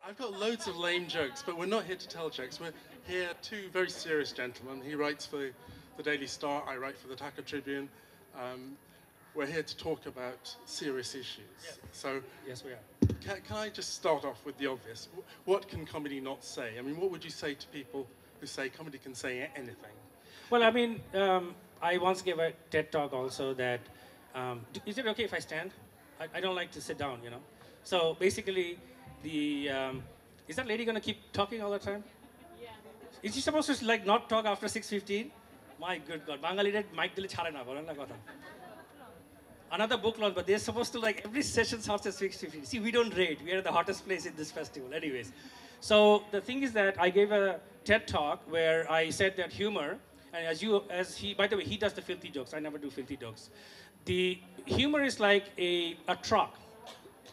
I've got loads of lame jokes, but we're not here to tell jokes. We're here, two very serious gentlemen. He writes for the Daily Star, I write for the Dhaka Tribune. Um, we're here to talk about serious issues. Yes. So, Yes, we are. can I just start off with the obvious? What can comedy not say? I mean, what would you say to people who say comedy can say anything? Well, I mean, I once gave a TED talk also that, is it okay if I stand? I don't like to sit down, you know. So basically, is that lady gonna keep talking all the time? Yeah. Is she supposed to like not talk after 6:15? My good God, Bangali red mic dile chhare na bolen na kotha. Another book launch, but they're supposed to like every session starts at 6:15. See, we don't rate. We are the hottest place in this festival, anyways. So the thing is that I gave a TED talk where I said that humor, and by the way, he does the filthy jokes. I never do filthy jokes. The humor is like a truck.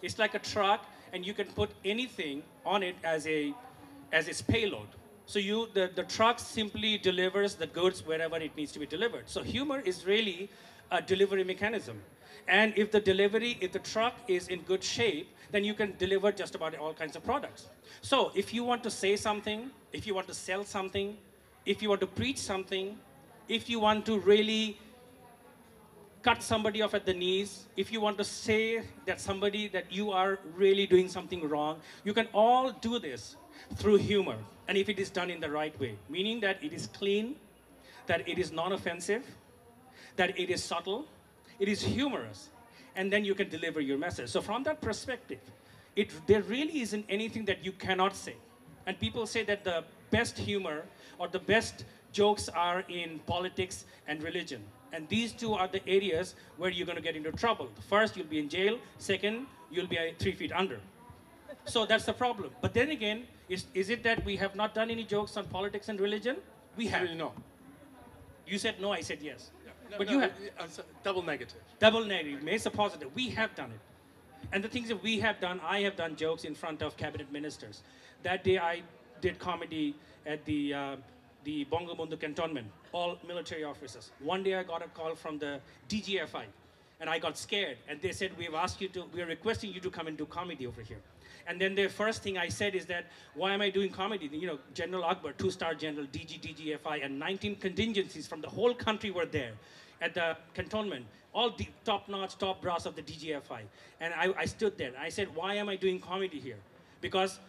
It's like a truck, and you can put anything on it as its payload. So the truck simply delivers the goods wherever it needs to be delivered. So humor is really a delivery mechanism. And if the truck is in good shape, then you can deliver just about all kinds of products. So if you want to say something, if you want to sell something, if you want to preach something, if you want to really cut somebody off at the knees, if you want to say that you are really doing something wrong, you can all do this through humor. And if it is done in the right way, meaning that it is clean, that it is non-offensive, that it is subtle, it is humorous, and then you can deliver your message. So from that perspective, there really isn't anything that you cannot say. And people say that the best humor or the best jokes are in politics and religion. And these two are the areas where you're going to get into trouble. First, you'll be in jail. Second, you'll be 3 feet under. So that's the problem. But then again, is it that we have not done any jokes on politics and religion? We have. Really not. You said no, I said yes. No, But no, you have. double negative. Double negative, makes a positive. We have done it. And the things that we have done, I have done jokes in front of cabinet ministers. That day I did comedy at the Bangabandhu cantonment, all military officers. One day I got a call from the DGFI, and I got scared. And they said, we are requesting you to come and do comedy over here. And then the first thing I said is that, why am I doing comedy? You know, General Akbar, 2-star general, DGFI, and 19 contingencies from the whole country were there at the cantonment, all the top-notch, top brass of the DGFI. And I stood there, and I said, why am I doing comedy here? Because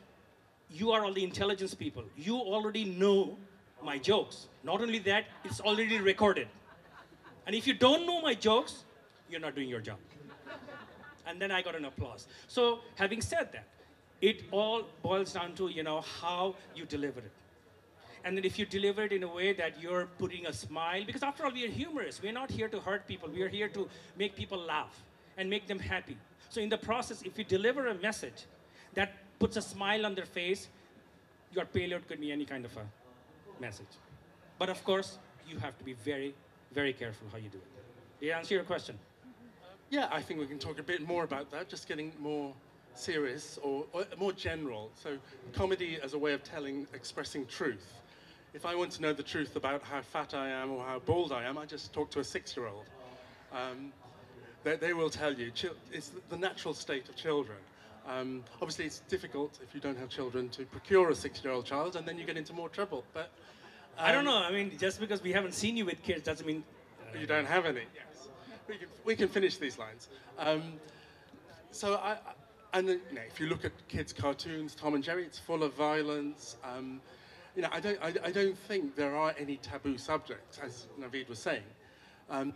you are all the intelligence people. You already know my jokes. Not only that, it's already recorded. And if you don't know my jokes, you're not doing your job. And then I got an applause. So having said that, it all boils down to, you know, how you deliver it. And then if you deliver it in a way that you're putting a smile, because after all, we are humorous. We're not here to hurt people. We are here to make people laugh and make them happy. So in the process, if you deliver a message that puts a smile on their face, your payload could be any kind of a message. But of course, you have to be very, very careful how you do it. Did I answer your question? Yeah, I think we can talk a bit more about that, just getting more serious or more general. So comedy as a way of expressing truth. If I want to know the truth about how fat I am or how bald I am, I just talk to a 6-year-old. They will tell you. It's the natural state of children. Obviously, it's difficult if you don't have children to procure a 6-year-old child, and then you get into more trouble. But I don't know. I mean, just because we haven't seen you with kids doesn't mean you don't have any. Yes, we can finish these lines. And you know, if you look at kids' cartoons, Tom and Jerry, it's full of violence. You know, I don't think there are any taboo subjects, as Naveed was saying. And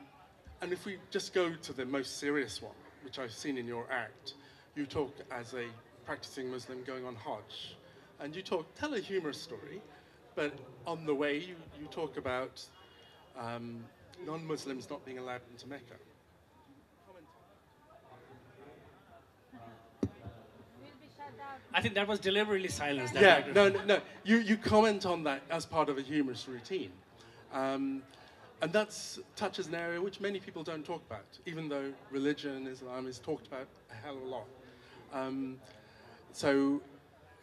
if we just go to the most serious one, which I've seen in your act, you talk as a practicing Muslim going on Hajj, and you tell a humorous story, but on the way you talk about non-Muslims not being allowed into Mecca. I think that was deliberately silenced. Yeah, no. You comment on that as part of a humorous routine. And that touches an area which many people don't talk about, even though religion, Islam is talked about a hell of a lot. So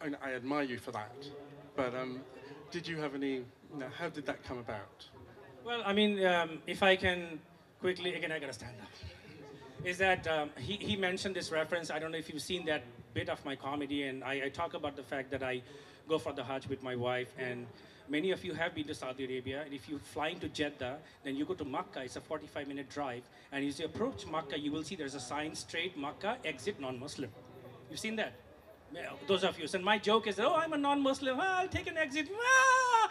I admire you for that. But did you have any, how did that come about? Well, I mean, if I can quickly, again, I gotta stand up. is that he mentioned this reference. I don't know if you've seen that bit of my comedy, and I talk about the fact that I go for the Hajj with my wife, and many of you have been to Saudi Arabia, and if you fly into Jeddah, then you go to Makkah. It's a 45-minute drive, and as you approach Makkah, you will see there's a sign straight, Makkah, exit non-Muslim. You've seen that? Yeah, those of you. And my joke is, oh, I'm a non-Muslim. Ah, I'll take an exit. Ah!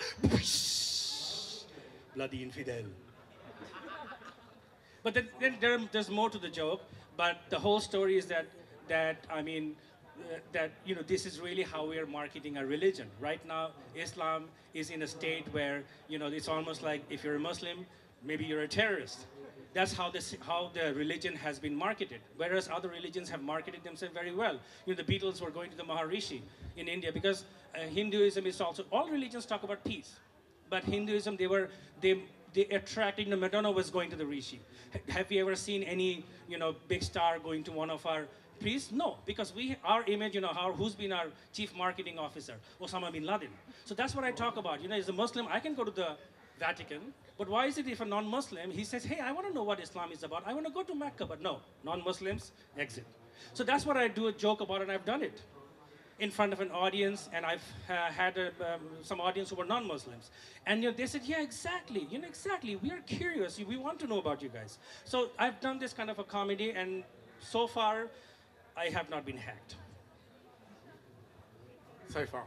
Bloody infidel. But there's more to the joke. But the whole story is that this is really how we are marketing our religion. Right now, Islam is in a state where, it's almost like if you're a Muslim, maybe you're a terrorist. That's how the religion has been marketed. Whereas other religions have marketed themselves very well. The Beatles were going to the Maharishi in India because Hinduism is also, all religions talk about peace. But Hinduism, they attracted, Madonna was going to the Rishi. Have you ever seen any, big star going to one of our priests? No, because our image, who's been our chief marketing officer? Osama bin Laden. So that's what I talk about. As a Muslim, I can go to the Vatican, but why is it if a non-Muslim, he says, hey, I want to know what Islam is about. I want to go to Mecca, but no, non-Muslims, exit. So that's what I do a joke about, and I've done it in front of an audience, and I've had some audience who were non-Muslims. And they said, yeah, exactly, exactly. We are curious. We want to know about you guys. So I've done this kind of a comedy, and so far, I have not been hacked. So far.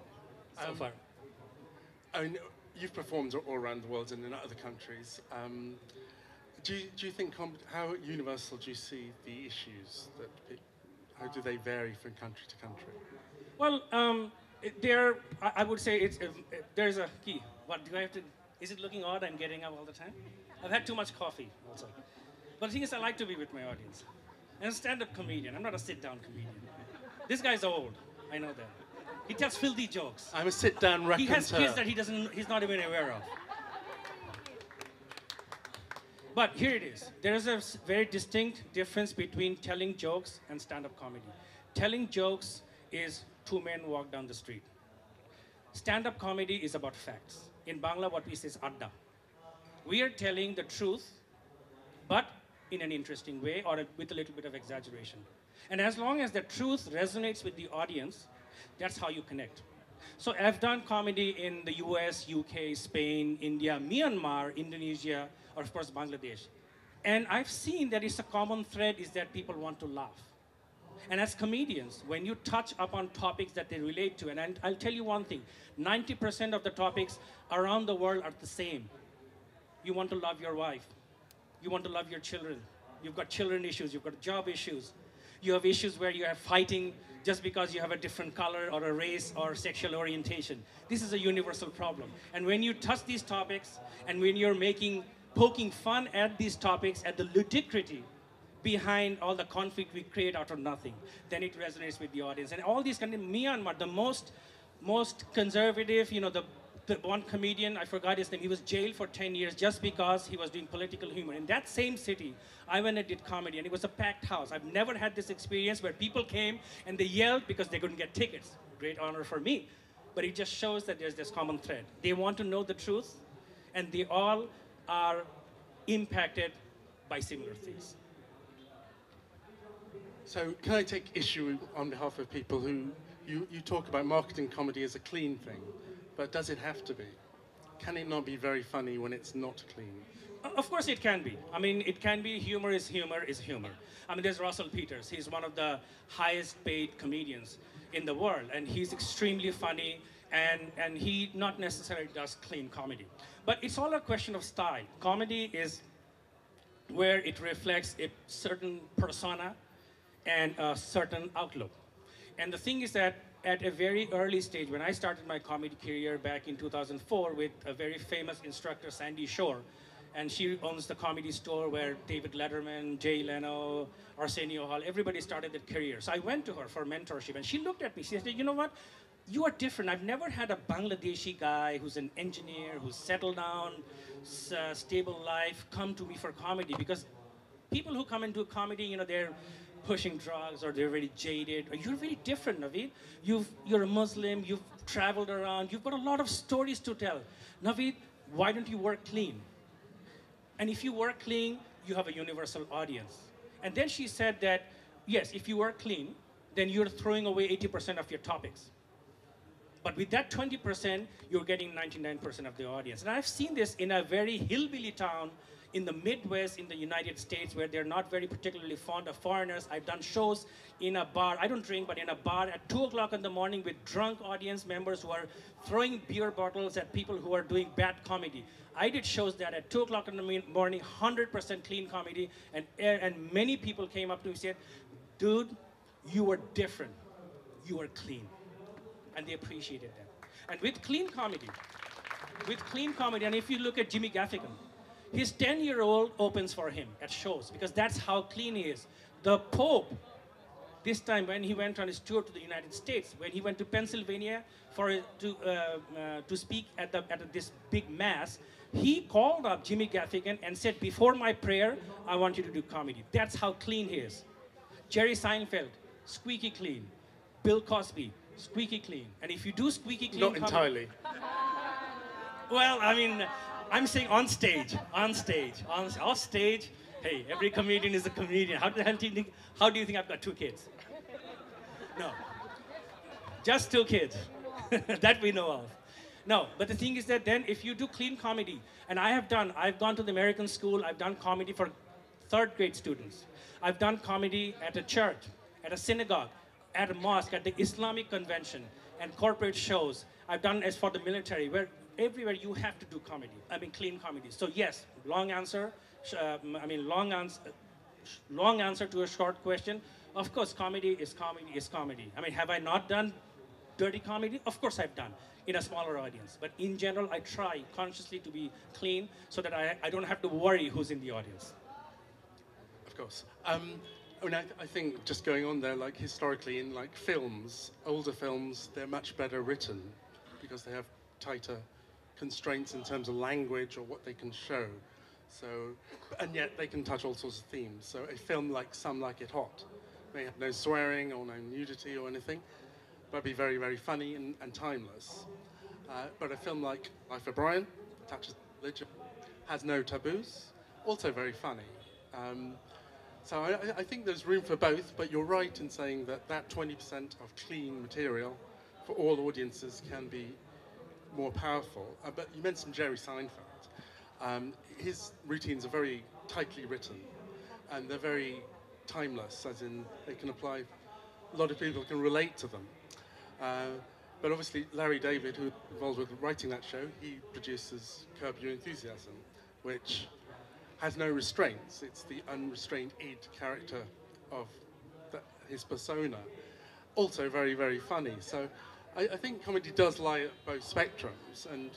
So far. I mean, you've performed all around the world and in other countries. Do you think, how universal do you see the issues how do they vary from country to country? Well, I would say there's a key. What do I have to? Is it looking odd? I'm getting up all the time. I've had too much coffee also. But the thing is, I like to be with my audience. I'm a stand-up comedian. I'm not a sit-down comedian. This guy's old. I know that. He tells filthy jokes. I'm a sit-down raconteur. He has kids that he's not even aware of. But here it is. There is a very distinct difference between telling jokes and stand-up comedy. Telling jokes is two men walk down the street. Stand-up comedy is about facts. In Bangla, what we say is adda. We are telling the truth, but in an interesting way or with a little bit of exaggeration. And as long as the truth resonates with the audience, that's how you connect. So I've done comedy in the US, UK, Spain, India, Myanmar, Indonesia, or of course Bangladesh. And I've seen that it's a common thread is that people want to laugh. And as comedians, when you touch upon topics that they relate to, and I'll tell you one thing, 90% of the topics around the world are the same. You want to love your wife. You want to love your children. You've got children issues, you've got job issues. You have issues where you are fighting just because you have a different color or a race or sexual orientation. This is a universal problem. And when you touch these topics and when you're poking fun at these topics, at the ludicrity behind all the conflict we create out of nothing, then it resonates with the audience. And all these kind of Myanmar, the most conservative, the one comedian, I forgot his name, he was jailed for 10 years just because he was doing political humor. In that same city, I went and did comedy, and it was a packed house. I've never had this experience where people came and they yelled because they couldn't get tickets. Great honor for me. But it just shows that there's this common thread. They want to know the truth, and they all are impacted by similar things. So can I take issue on behalf of people who, you talk about marketing comedy as a clean thing, but does it have to be? Can it not be very funny when it's not clean? Of course it can be. I mean, it can be. Humor is humor is humor. I mean, there's Russell Peters. He's one of the highest paid comedians in the world, and he's extremely funny, and he not necessarily does clean comedy. But it's all a question of style. Comedy is where it reflects a certain persona and a certain outlook. And the thing is that at a very early stage, when I started my comedy career back in 2004 with a very famous instructor, Sandy Shore, and she owns the comedy store where David Letterman, Jay Leno, Arsenio Hall, everybody started their career. So I went to her for mentorship, and she looked at me. She said, you know what? You are different. I've never had a Bangladeshi guy who's an engineer, who's settled down, stable life, come to me for comedy. Because people who come and do comedy, they're pushing drugs or they're very jaded. Or you're very different, Naveed. You're a Muslim, you've traveled around, you've got a lot of stories to tell. Naveed, why don't you work clean? And if you work clean, you have a universal audience. And then she said that, yes, if you are clean, then you're throwing away 80% of your topics. But with that 20%, you're getting 99% of the audience. And I've seen this in a very hillbilly town in the Midwest in the United States where they're not very particularly fond of foreigners. I've done shows in a bar, I don't drink, but in a bar at 2 o'clock in the morning with drunk audience members who are throwing beer bottles at people who are doing bad comedy. I did shows that at 2 o'clock in the morning, 100% clean comedy, and many people came up to me and said, dude, you were different, you were clean. And they appreciated that. And with clean comedy, and if you look at Jimmy Gaffigan, his 10-year-old opens for him at shows because that's how clean he is. The Pope, this time when he went on his tour to the United States, when he went to Pennsylvania to speak at this big mass, he called up Jimmy Gaffigan and said, before my prayer, I want you to do comedy. That's how clean he is. Jerry Seinfeld, squeaky clean. Bill Cosby, squeaky clean. And if you do squeaky clean Not entirely. Well, I mean, I'm saying on stage. Off stage, hey, every comedian is a comedian. How do you think I've got 2 kids? No. Just 2 kids that we know of. No, but the thing is that then if you do clean comedy, and I've gone to the American school, I've done comedy for 3rd grade students. I've done comedy at a church, at a synagogue, at a mosque, at the Islamic convention, and corporate shows. I've done as for the military, where everywhere you have to do comedy. I mean, clean comedy. So yes, long answer to a short question. Of course, comedy is comedy is comedy. I mean, have I not done dirty comedy? Of course I've done, in a smaller audience. But in general, I try consciously to be clean so that I don't have to worry who's in the audience. Of course. I mean, I think just going on there, like historically in like films, older films, they're much better written because they have tighter constraints in terms of language or what they can show. So, and yet they can touch all sorts of themes. So a film like Some Like It Hot may have no swearing or no nudity or anything, but be very, very funny and timeless. But a film like Life of Brian touches religion, has no taboos, also very funny. So I think there's room for both, but you're right in saying that that 20% of clean material for all audiences can be more powerful. But you mentioned Jerry Seinfeld. His routines are very tightly written, and they're very timeless, as in they can apply, a lot of people can relate to them. But obviously Larry David, who's involved with writing that show, he produces Curb Your Enthusiasm, which has no restraints. It's the unrestrained id character of his persona. Also very, very funny. So I think comedy does lie at both spectrums, and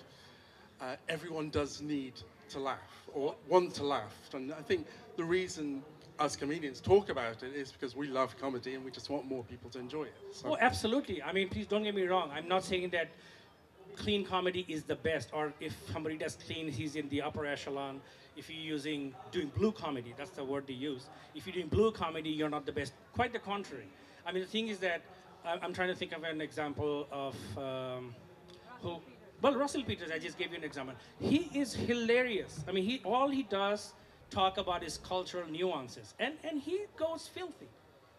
everyone does need to laugh, or want to laugh. And I think the reason us comedians talk about it is because we love comedy and we just want more people to enjoy it. So. Oh, absolutely. I mean, please don't get me wrong. I'm not saying that clean comedy is the best, or if somebody does clean, he's in the upper echelon. If you're doing blue comedy, that's the word they use. If you're doing blue comedy, you're not the best. Quite the contrary. I mean, the thing is that I'm trying to think of an example of well, Russell Peters, I just gave you an example. He is hilarious. I mean, all he does talk about is cultural nuances, and he goes filthy.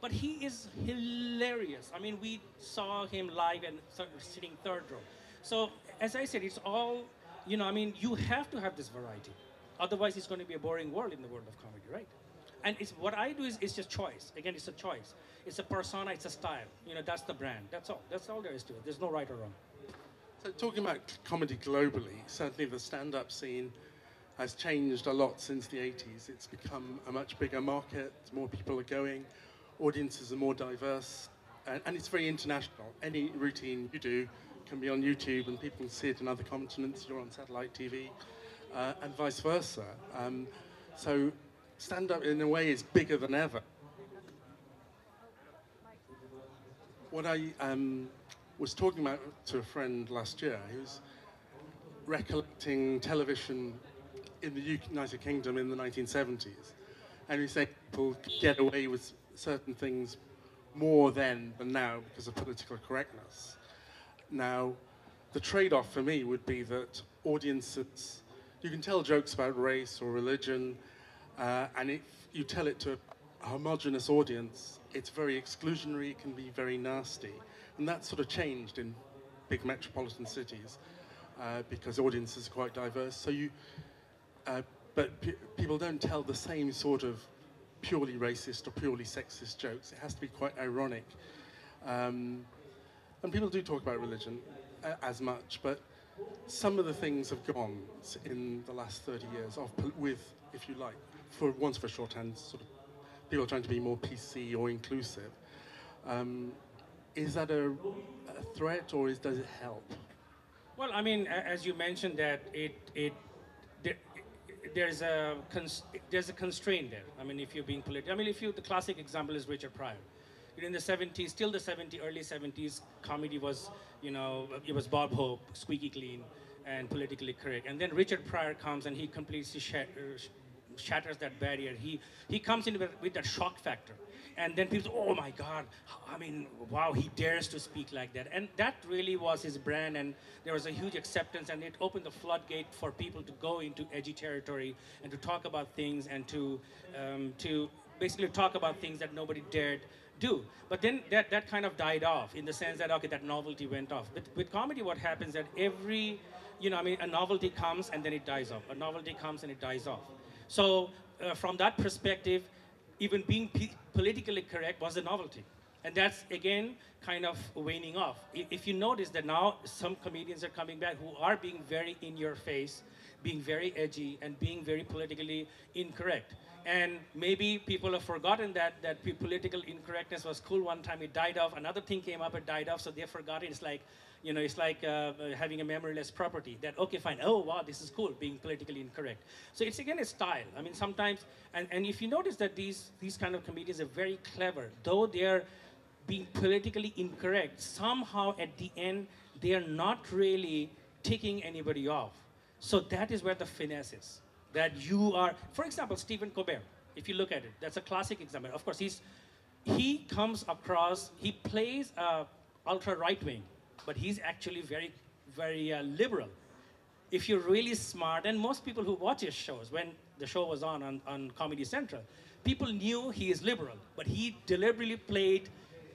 But he is hilarious. I mean, we saw him live and sitting 3rd row. So, as I said, it's all, I mean, you have to have this variety. Otherwise, it's going to be a boring world in the world of comedy, right? And what I do is just choice. Again, it's a choice. It's a persona, it's a style. That's the brand. That's all. That's all there is to it. There's no right or wrong. So talking about comedy globally, certainly the stand-up scene has changed a lot since the 80s. It's become a much bigger market. More people are going. Audiences are more diverse. And it's very international. Any routine you do can be on YouTube and people can see it in other continents. You're on satellite TV. And vice versa. So stand-up, in a way, is bigger than ever. What I was talking about to a friend last year, he was recollecting television in the United Kingdom in the 1970s. And he said people could get away with certain things more then than now because of political correctness. Now, the trade-off for me would be that audiences, you can tell jokes about race or religion, and if you tell it to homogenous audience, it's very exclusionary, it can be very nasty. And that's sort of changed in big metropolitan cities because audiences are quite diverse. So but people don't tell the same sort of purely racist or purely sexist jokes. It has to be quite ironic. And people do talk about religion as much, but some of the things have gone in the last 30 years with, if you like, for shorthand, sort of people trying to be more PC or inclusive. Is that a threat, or does it help? Well, I mean, as you mentioned, that there's a constraint there. I mean, if you're being political, I mean, the classic example is Richard Pryor. In the 70s, till the early 70s, comedy was, it was Bob Hope, squeaky clean, and politically correct. And then Richard Pryor comes and he completely shatters that barrier. He comes in with that shock factor. And then people say, oh my God, I mean, wow, he dares to speak like that. And that really was his brand, and there was a huge acceptance, and it opened the floodgate for people to go into edgy territory and to talk about things and to basically talk about things that nobody dared do. But then that kind of died off in the sense that, okay, that novelty went off. But with comedy, what happens that every, a novelty comes and then it dies off. A novelty comes and it dies off. So from that perspective, even being politically correct was a novelty. And that's, again, kind of waning off. If you notice that now some comedians are coming back who are being very in your face, being very edgy, and being very politically incorrect. And maybe people have forgotten that political incorrectness was cool one time, it died off. Another thing came up, it died off, so they've forgotten. It's like, having a memoryless property. That, okay, fine, oh, wow, this is cool, being politically incorrect. So it's, again, a style. I mean, sometimes, and if you notice that these kind of comedians are very clever, though they're being politically incorrect, somehow at the end, they are not really ticking anybody off. So that is where the finesse is. That you are, for example, Stephen Colbert, if you look at it, that's a classic example. Of course, he comes across, he plays ultra right-wing, but he's actually very, very liberal. If you're really smart, and most people who watch his shows, when the show was on Comedy Central, people knew he is liberal, but he deliberately played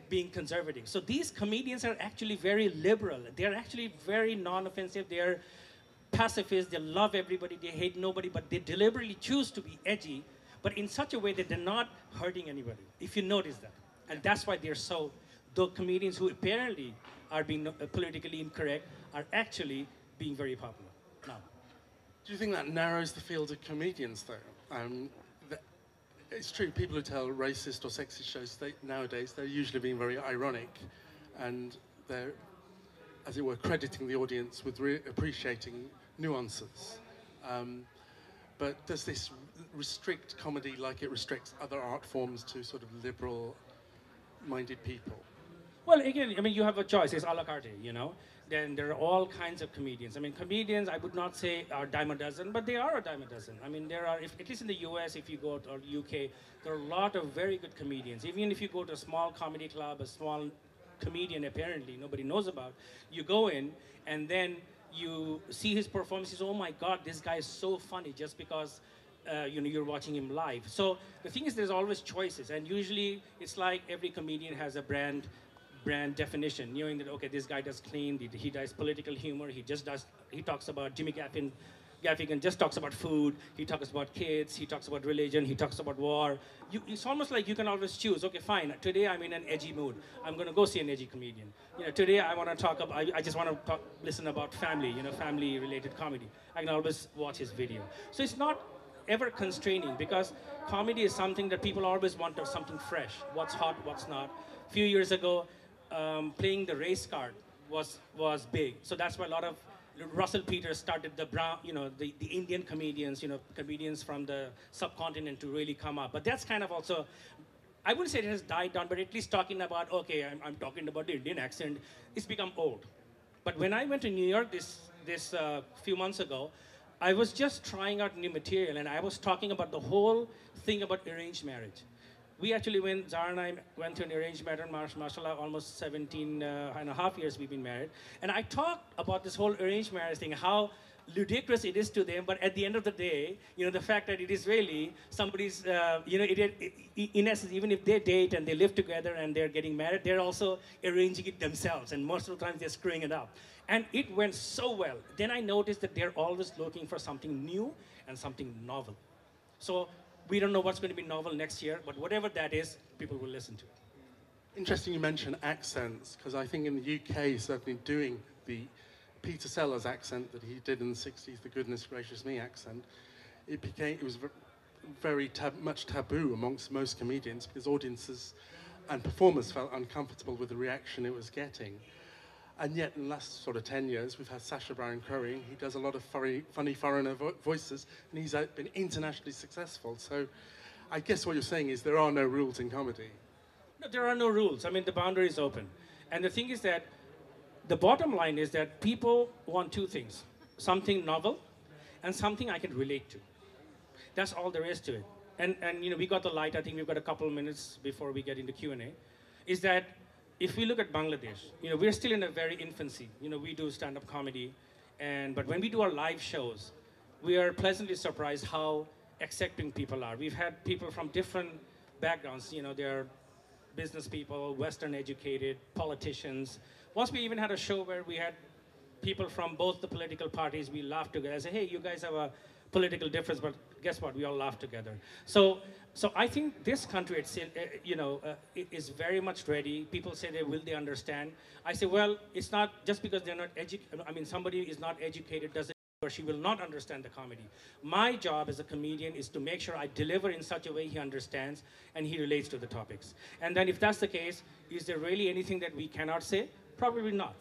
being conservative. So these comedians are actually very liberal. They're actually very non-offensive. They're pacifists, they love everybody, they hate nobody, but they deliberately choose to be edgy, but in such a way that they're not hurting anybody, if you notice that. And that's why they're so, though comedians who apparently are being politically incorrect are actually being very popular now. Do you think that narrows the field of comedians, though? It's true, people who tell racist or sexist shows nowadays, they're usually being very ironic, and they're, as it were, crediting the audience with appreciating nuances. But does this restrict comedy like it restricts other art forms to sort of liberal-minded people? Well, again, I mean, you have a choice. It's a la carte, Then there are all kinds of comedians. I mean, comedians, I would not say are a dime a dozen, but they are a dime a dozen. I mean, there are, at least in the US, if you go to or UK, there are a lot of very good comedians. Even if you go to a small comedy club, a small comedian apparently nobody knows about, you go in and then you see his performance, you say, oh my God, this guy is so funny, just because you're watching him live. So the thing is, there's always choices, and usually it's like every comedian has a brand definition, knowing that, okay, this guy does clean, he does political humor, he talks about Jimmy Gaffigan just talks about food, he talks about kids, he talks about religion, he talks about war. It's almost like you can always choose, okay, fine, today I'm in an edgy mood, I'm going to go see an edgy comedian. Today I want to talk about, I just want to listen about family, family-related comedy. I can always watch his video. So it's not ever constraining, because comedy is something that people always want to have something fresh, what's hot, what's not. A few years ago, playing the race card was big. So that's why a lot of Russell Peters started the Indian comedians, comedians from the subcontinent to really come up. But that's kind of also, I wouldn't say it has died down, but at least talking about, okay, I'm talking about the Indian accent, it's become old. But when I went to New York this few months ago, I was just trying out new material, and I was talking about the whole thing about arranged marriage. We actually Zara and I went to an arranged marriage, mashallah, almost 17 and a half years we've been married. And I talked about this whole arranged marriage thing, how ludicrous it is to them, but at the end of the day, the fact that it is really somebody's, in essence, even if they date and they live together and they're getting married, they're also arranging it themselves, and most of the time they're screwing it up. And it went so well. Then I noticed that they're always looking for something new and something novel. So we don't know what's going to be novel next year, but whatever that is, people will listen to it. Interesting you mention accents, because I think in the UK, certainly doing the Peter Sellers accent that he did in the 60s, the goodness gracious me accent, it was very much taboo amongst most comedians because audiences and performers felt uncomfortable with the reaction it was getting. And yet, in the last sort of 10 years, we've had Sacha Baron Cohen. He does a lot of funny foreigner voices, and he's been internationally successful. So I guess what you're saying is there are no rules in comedy. No, there are no rules. I mean, the boundary is open. And the thing is that the bottom line is that people want two things: something novel and something I can relate to. That's all there is to it. And we got the light. I think we've got a couple of minutes before we get into Q&A. Is that if we look at Bangladesh, we're still in a very infancy. We do stand-up comedy, but when we do our live shows, we are pleasantly surprised how accepting people are. We've had people from different backgrounds. They're business people, Western educated, politicians. Once we even had a show where we had people from both the political parties. We laughed together. I said, hey, you guys have a political difference, but guess what? We all laugh together. So I think this country, it is very much ready. People say, will they understand? I say, well, it's not just because they're not educated. I mean, somebody is not educated doesn't or she will not understand the comedy. My job as a comedian is to make sure I deliver in such a way he understands and he relates to the topics. And then if that's the case, is there really anything that we cannot say? Probably not.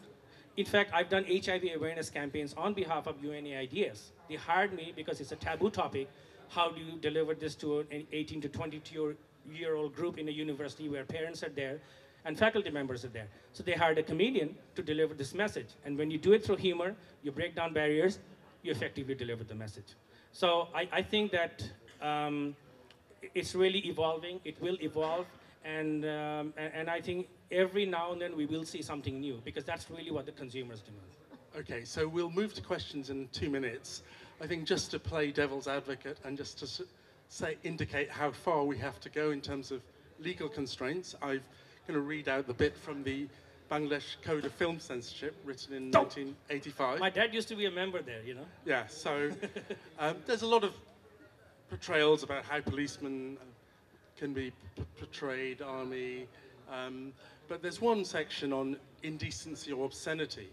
In fact, I've done HIV awareness campaigns on behalf of UNA Ideas. They hired me because it's a taboo topic. How do you deliver this to an 18 to 22-year-old group in a university where parents are there and faculty members are there? So they hired a comedian to deliver this message. And when you do it through humor, you break down barriers, you effectively deliver the message. So I think that it's really evolving. It will evolve. And I think every now and then we will see something new because that's really what the consumers demand. Okay, so we'll move to questions in 2 minutes. I think just to play devil's advocate and just to indicate how far we have to go in terms of legal constraints, I'm going to read out the bit from the Bangladesh Code of Film Censorship, written in 1985. My dad used to be a member there, Yeah, so there's a lot of portrayals about how policemen can be portrayed, army, but there's one section on indecency or obscenity,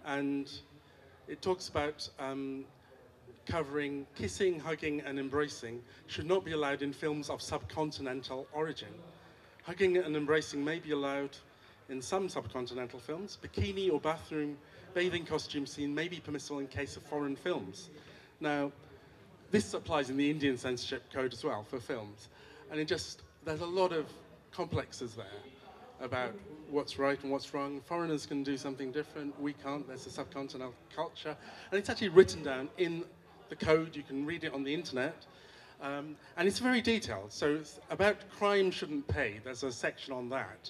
and it talks about covering kissing, hugging, and embracing should not be allowed in films of subcontinental origin. Hugging and embracing may be allowed in some subcontinental films. Bikini or bathing costume scene may be permissible in case of foreign films. Now, this applies in the Indian censorship code as well for films. And there's a lot of complexes there about what's right and what's wrong. Foreigners can do something different, we can't. There's a subcontinental culture. And it's actually written down in the code. You can read it on the internet. And it's very detailed. So it's about crime shouldn't pay. There's a section on that.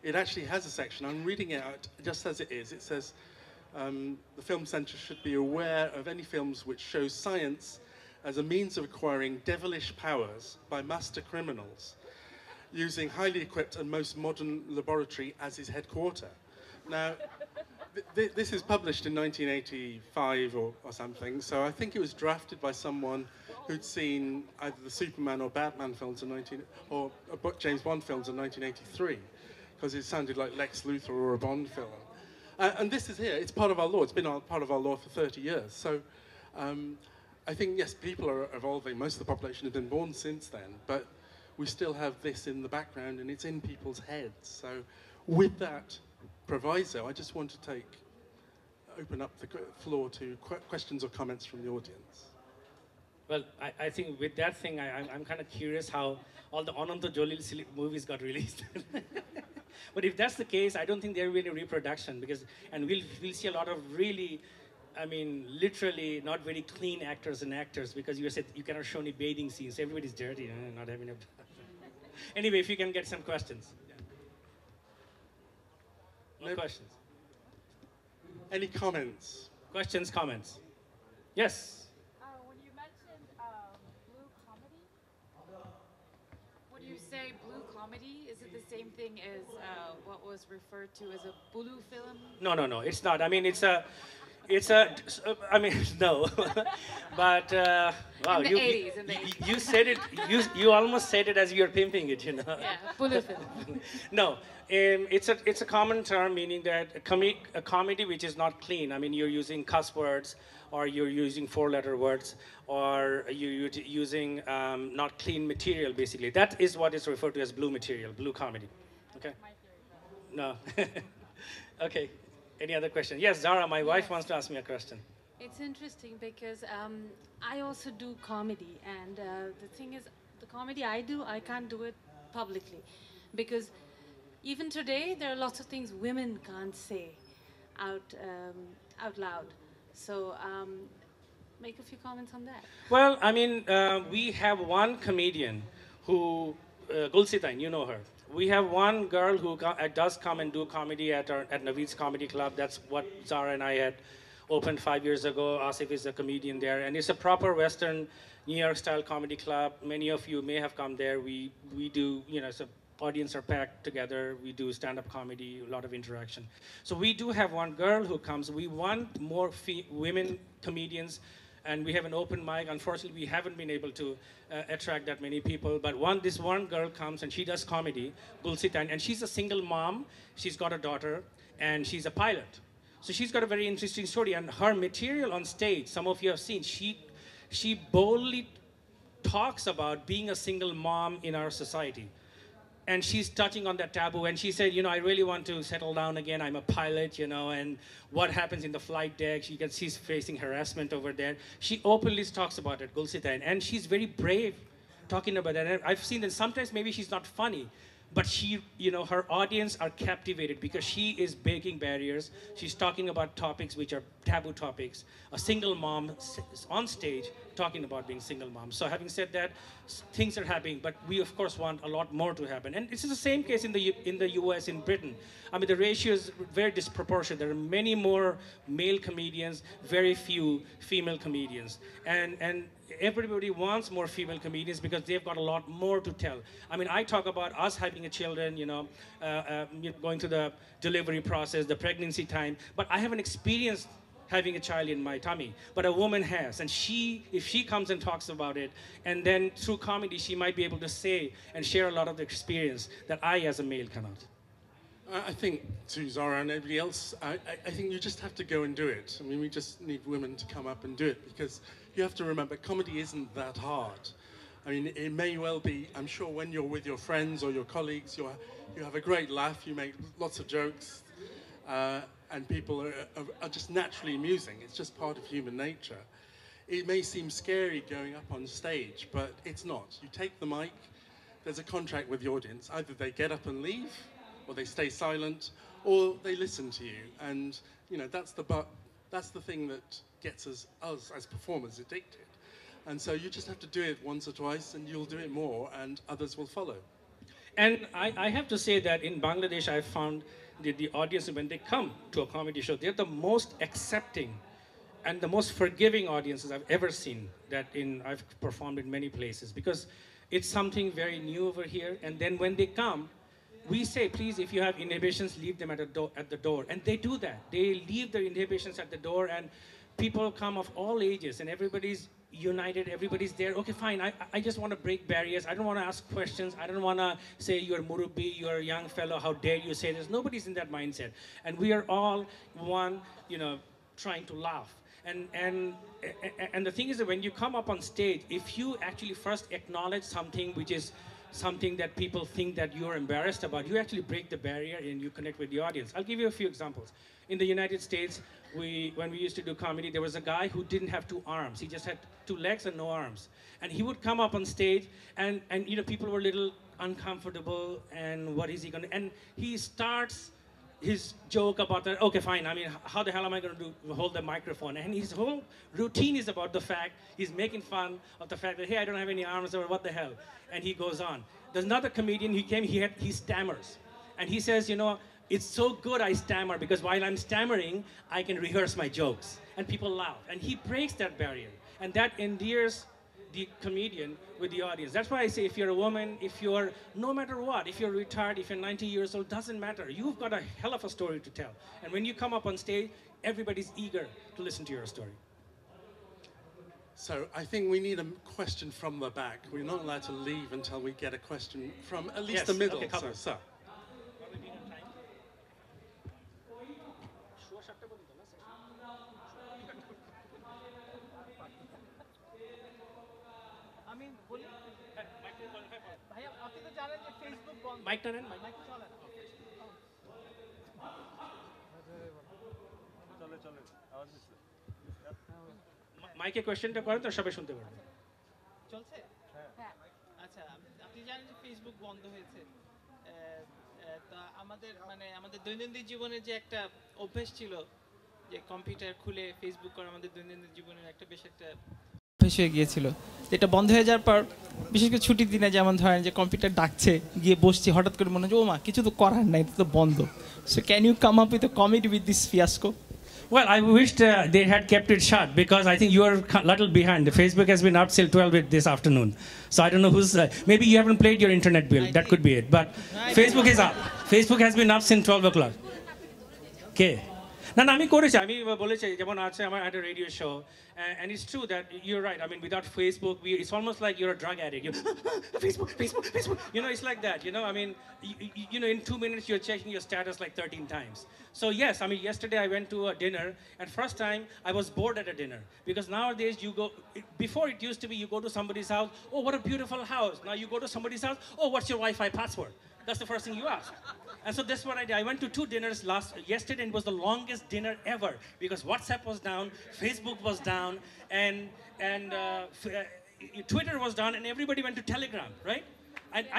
It actually has a section. I'm reading it out just as it is. It says, the film censor should be aware of any films which show science as a means of acquiring devilish powers by master criminals, using highly equipped and most modern laboratory as his headquarter. Now, this is published in 1985 or something, so I think it was drafted by someone who'd seen either the Superman or Batman films or James Bond films in 1983, because it sounded like Lex Luthor or a Bond film. And this is here, it's part of our law. It's been part of our law for 30 years. So I think, yes, people are evolving. Most of the population have been born since then, but we still have this in the background and it's in people's heads. So with that proviso, I just want to open up the floor to questions or comments from the audience. Well, I think with that thing, I'm kind of curious how all the Ananta Jalil movies got released. But if that's the case, I don't think there will be any reproduction and we'll see a lot of really, I mean, literally not very clean actors and actors because you said you cannot show any bathing scenes. Everybody's dirty, not having a... Anyway, if you can get some questions. Yeah. No questions. Any comments? Questions, comments. Yes. When you mentioned blue comedy, when you say blue comedy, is it the same thing as what was referred to as a blue film? No, no, no. It's not. I mean, it's a. I mean, no. But wow, In the 80s, in the 80s. you said it. You almost said it as you're pimping it. You know. Yeah, blue film. No, it's a common term meaning that a comedy which is not clean. I mean, you're using cuss words, or you're using four-letter words, or you're using not clean material. Basically, that is what is referred to as blue material, blue comedy. Okay. My theory, though. No. Okay. Any other question? Yes, Zara, my wife Yes. wants to ask me a question. It's interesting because I also do comedy, and the thing is, the comedy I do, I can't do it publicly because even today there are lots of things women can't say out loud. So make a few comments on that. Well, I mean, we have one comedian who, Gulsitain, you know her. We have one girl who does come and do comedy at Naveed's Comedy Club. That's what Zara and I had opened 5 years ago. Asif is a comedian there, and it's a proper Western New York style comedy club. Many of you may have come there. We do, you know, so audience are packed together. We do stand-up comedy, a lot of interaction. So we do have one girl who comes. We want more women comedians, and we have an open mic. Unfortunately, we haven't been able to attract that many people. But this one girl comes and she does comedy, Gulsitan, and she's a single mom. She's got a daughter, and she's a pilot. So she's got a very interesting story, and her material on stage, some of you have seen, she boldly talks about being a single mom in our society. And she's touching on that taboo, and she said, you know, I really want to settle down again. I'm a pilot, you know, and what happens in the flight deck, she's facing harassment over there. She openly talks about it, Gulsita, and she's very brave talking about that. And I've seen that sometimes maybe she's not funny, but she, you know, her audience are captivated because she is breaking barriers. She's talking about topics which are taboo topics. A single mom on stage talking about being single mom. So having said that, things are happening, but we of course want a lot more to happen. And this is the same case in the US, in Britain. I mean, the ratio is very disproportionate. There are many more male comedians, very few female comedians. And everybody wants more female comedians because they've got a lot more to tell. I mean, I talk about us having a children, you know, going through the delivery process, the pregnancy time, but I haven't experienced having a child in my tummy, but a woman has, and if she comes and talks about it, and then through comedy, she might be able to say and share a lot of the experience that I, as a male, cannot. I think, to Zara and everybody else, I think you just have to go and do it. I mean, we just need women to come up and do it, because you have to remember, comedy isn't that hard. I mean, it may well be, I'm sure when you're with your friends or your colleagues, you have a great laugh, you make lots of jokes, and people are just naturally amusing. It's just part of human nature. It may seem scary going up on stage, but it's not. You take the mic, there's a contract with the audience. Either they get up and leave, or they stay silent, or they listen to you. And you know, that's the thing that gets us as performers addicted. And so you just have to do it once or twice, and you'll do it more, and others will follow. And I have to say that in Bangladesh, I found that the audience, when they come to a comedy show, they're the most accepting and the most forgiving audiences I've ever seen I've performed in many places, because it's something very new over here. And then when they come, we say, please, if you have inhibitions, leave them at the door. And they do that. They leave their inhibitions at the door, and people come of all ages, and everybody's united, everybody's there. Okay, fine, I just want to break barriers. I don't want to ask questions. I don't want to say, you're Murubi, you're a young fellow, how dare you say this. Nobody's in that mindset. And we are all one, you know, trying to laugh. And the thing is that when you come up on stage, if you actually first acknowledge something which is something that people think that you're embarrassed about, you actually break the barrier and you connect with the audience. I'll give you a few examples. In the United States, when we used to do comedy, there was a guy who didn't have two arms. He just had two legs and no arms. And he would come up on stage, and you know, people were a little uncomfortable, and what is he gonna, and he starts his joke about that, okay, fine, I mean, how the hell am I going to hold the microphone? And his whole routine is about the fact, he's making fun of the fact that, hey, I don't have any arms, or what the hell. And he goes on. There's another comedian, he stammers. And he says, you know, It's so good I stammer because while I'm stammering, I can rehearse my jokes and people laugh. And he breaks that barrier. And that endears the comedian with the audience. That's why I say if you're a woman, if you're, no matter what, if you're retired, if you're 90 years old, doesn't matter. You've got a hell of a story to tell. And when you come up on stage, everybody's eager to listen to your story. So I think we need a question from the back. We're not allowed to leave until we get a question from at least Yes, the middle. okay, So, couple. sir. Mic টানেন, মাইকে কোয়েশ্চেনটা করেন তো সবাই শুনতে পারবে। চলছে? আচ্ছা, আপনি জানেন যে ফেসবুক বন্ধ হয়েছে। তা আমাদের দৈনন্দিন জীবনের যে একটা অভ্যাস ছিল যে কম্পিউটার খুলে ফেসবুক করা আমাদের দৈনন্দিন জীবনের একটা বেশ একটা অভ্যাস হয়ে গিয়েছিল। এটা বন্ধ হয়ে যাওয়ার পর বিশেষ করে ছুটির দিনে যেমন ধরেন যে কম্পিউটার ডাকছে, গিয়ে বসছি, হঠাৎ করে মনে হচ্ছে ও মা কিছু তো করার নাই, তো বন্ধ। So can you come up with a comedy with this fiasco? Well, I wished they had kept it shut because I think you are a little behind. The Facebook has been up till 12 this afternoon. So I don't know who's... maybe you haven't paid your internet bill. That could be it. But Facebook is up. Facebook has been up since 12 o'clock. Okay. না আমি করেছি, আমি বলেছি যেমন আছে আমার একটা radio show and it's true that you're right. I mean, without Facebook, it's almost like you're a drug addict. You Facebook. You know, it's like that. You know, I mean, you know, in 2 minutes you're checking your status like 13 times. So yes, I mean, yesterday I went to a dinner, and first time I was bored at a dinner because nowadays you go. Before it used to be you go to somebody's house. Oh, what a beautiful house. Now you go to somebody's house. Oh, what's your Wi-Fi password? That's the first thing you ask. And so that's what I did. I went to 2 dinners yesterday, and it was the longest dinner ever because WhatsApp was down, Facebook was down, and Twitter was down, and everybody went to Telegram, right?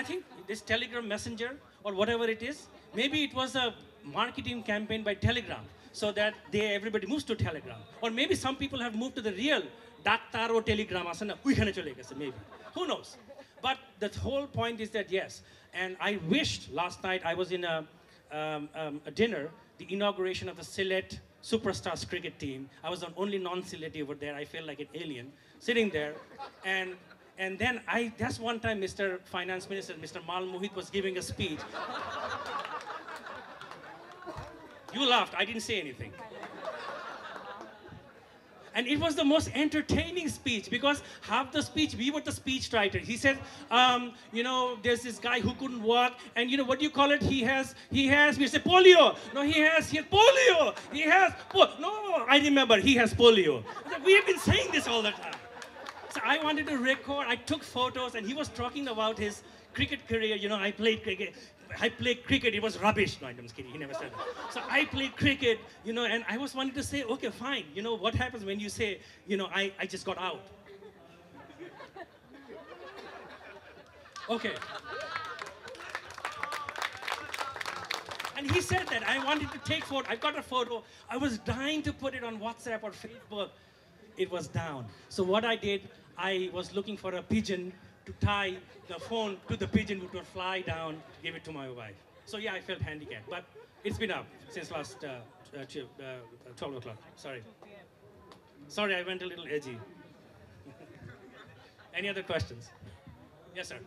I think this Telegram Messenger or whatever it is, maybe it was a marketing campaign by Telegram so that everybody moves to Telegram. Or maybe some people have moved to the real Daktar or Telegram, maybe. Who knows? But the whole point is that, yes, and I wished last night I was in a dinner, the inauguration of the Sylhet Superstars cricket team. I was the only non-Sylheti over there. I felt like an alien sitting there. And then that's one time Mr. Finance Minister, Mr. Mal Mohit was giving a speech. You laughed, I didn't say anything. And it was the most entertaining speech because half the speech, we were the speech writers. He said, you know, there's this guy who couldn't walk, and you know, what do you call it? He has, we say polio. No, he has polio. No, I remember, he has polio. We have been saying this all the time. So I wanted to record, I took photos, and he was talking about his cricket career. You know, I played cricket, it was rubbish. No, I'm just kidding, he never said that. So I played cricket, you know, and I was wanting to say, okay, fine. You know, what happens when you say, you know, I just got out? Okay. And he said that, I wanted to take photo, I got a photo, I was dying to put it on WhatsApp or Facebook. It was down. So what I did, I was looking for a pigeon to tie the phone to the pigeon, which would fly down, give it to my wife. So yeah, I felt handicapped, but it's been up since last 12 o'clock. Sorry, I went a little edgy. Any other questions? Yes, sir.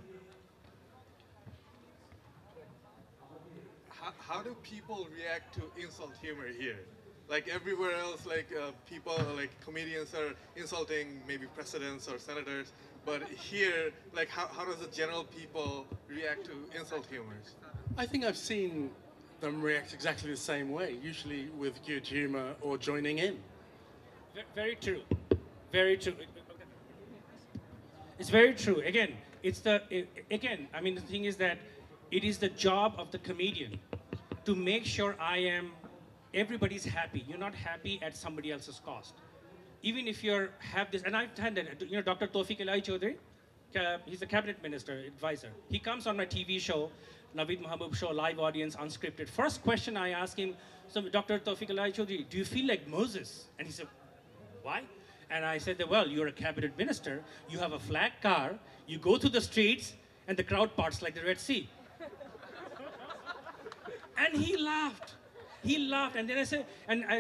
How do people react to insult humor here? Like everywhere else, like people, like comedians are insulting maybe presidents or senators, but here, like how does the general people react to insult humors? I think I've seen them react exactly the same way, usually with good humor or joining in. Very true. Very true. It's very true. Again, I mean, the thing is that it is the job of the comedian to make sure everybody's happy. You're not happy at somebody else's cost. Even if you have this, and I've had that, you know, Dr. Tawfiq Ilahi Chaudhry, he's a cabinet minister, advisor. He comes on my TV show, Naveed Mahbub show, live audience, unscripted. First question I ask him, so Dr. Tawfiq Ilahi Chaudhry, do you feel like Moses? And he said, why? And I said, well, you're a cabinet minister, you have a flat car, you go through the streets, and the crowd parts like the Red Sea. And he laughed. He laughed, and then I said,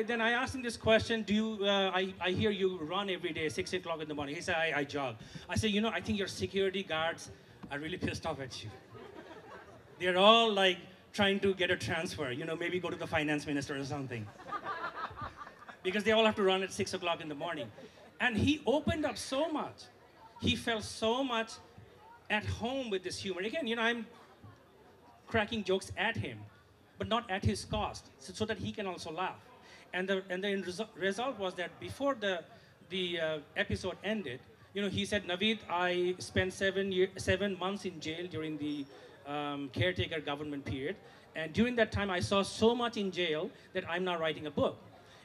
then I asked him this question: Do you? I hear you run every day, 6 o'clock in the morning. He said, I jog. I said, I think your security guards are really pissed off at you. They're all like trying to get a transfer. Maybe go to the finance minister or something, because they all have to run at 6 o'clock in the morning. And he opened up so much. He felt so much at home with this humor. Again, I'm cracking jokes at him, but not at his cost, so that he can also laugh. And the result was that before the episode ended, he said, Naveed, I spent 7 months in jail during the caretaker government period, and during that time I saw so much in jail that I'm now writing a book.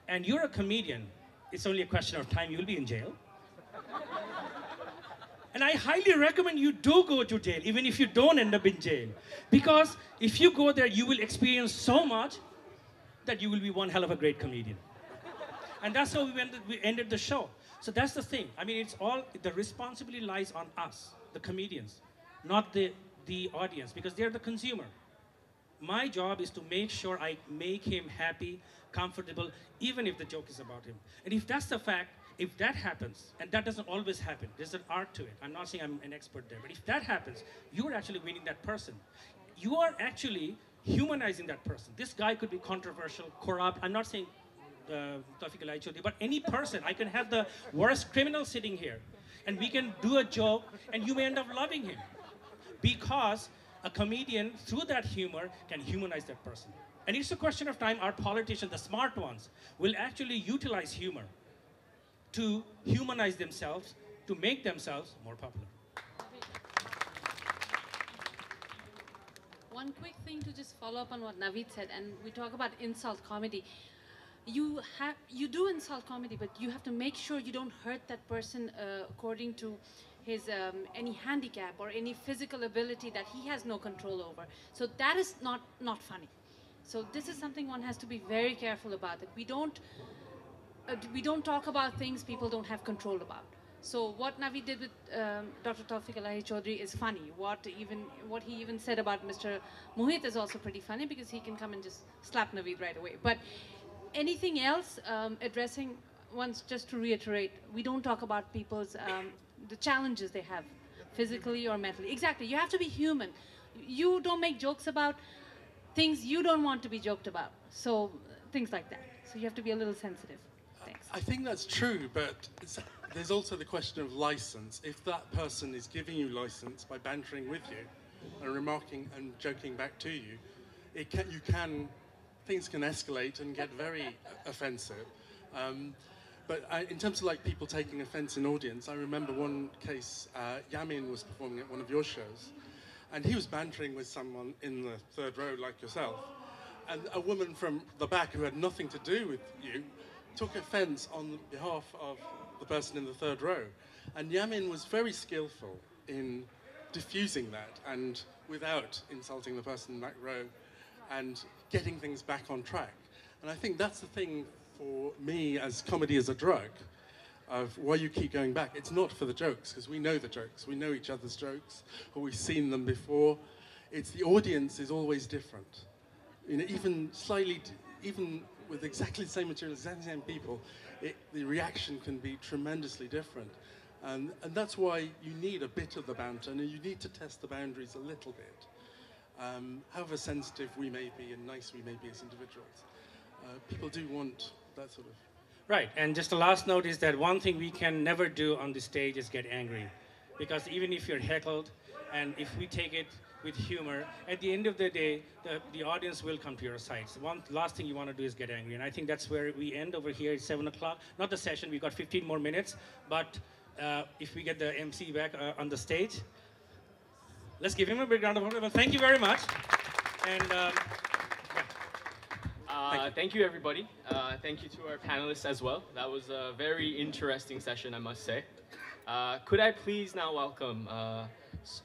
And you're a comedian. It's only a question of time you'll be in jail. And I highly recommend you do go to jail, even if you don't end up in jail. Because if you go there, you will experience so much that you will be one hell of a great comedian. And that's how we ended the show. So that's the thing. I mean, the responsibility lies on us, the comedians, not the audience, because they're the consumer. My job is to make sure I make him happy, comfortable, even if the joke is about him. And if that's the fact, if that happens, and that doesn't always happen, there's an art to it. I'm not saying I'm an expert there, but if that happens, you're actually winning that person. You are actually humanizing that person. This guy could be controversial, corrupt. I'm not saying Tawfiq Al-Chowdhury, but any person. I can have the worst criminal sitting here, and we can do a joke, and you may end up loving him. Because a comedian, through that humor, can humanize that person. And it's a question of time our politicians, the smart ones, will actually utilize humor to humanize themselves, to make themselves more popular. One quick thing to just follow up on what Naveed said, and we talk about insult comedy. You do insult comedy, but you have to make sure you don't hurt that person according to his any handicap or any physical ability that he has no control over. So that is not funny. So this is something one has to be very careful about. That we don't talk about things people don't have control about. So what Naveed did with Dr. Tawfiq Al-Chowdhury is funny. What he even said about Mr. Mohit is also pretty funny, because he can come and just slap Naveed right away. But anything else, addressing, once just to reiterate, we don't talk about people's the challenges they have, physically or mentally. Exactly, you have to be human. You don't make jokes about things you don't want to be joked about. So things like that. So you have to be a little sensitive. Thanks. I think that's true, but there's also the question of license. If that person is giving you license by bantering with you and remarking and joking back to you, things can escalate and get very offensive. But in terms of like people taking offense in audience, I remember one case, Yamin was performing at one of your shows, and he was bantering with someone in the third row like yourself, and a woman from the back who had nothing to do with you took offense on behalf of the person in the third row. And Yamin was very skillful in diffusing that, and without insulting the person in that row, and getting things back on track. And I think that's the thing for me as comedy as a drug, of why you keep going back. It's not for the jokes, because we know the jokes. We know each other's jokes, or we've seen them before. It's the audience is always different. Even with exactly the same material, exactly the same people, the reaction can be tremendously different. And that's why you need a bit of the banter, and you need to test the boundaries a little bit. However sensitive we may be and nice we may be as individuals, people do want that sort of... Right, and just the last note is that one thing we can never do on the stage is get angry. Because even if you're heckled, and if we take it with humor, at the end of the day, the audience will come to your side. So one last thing you want to do is get angry. And I think that's where we end over here at 7 o'clock. Not the session, we've got 15 more minutes, but if we get the MC back on the stage, let's give him a big round of applause. Thank you very much. And thank you, everybody. Thank you to our panelists as well. That was a very interesting session, I must say. Could I please now welcome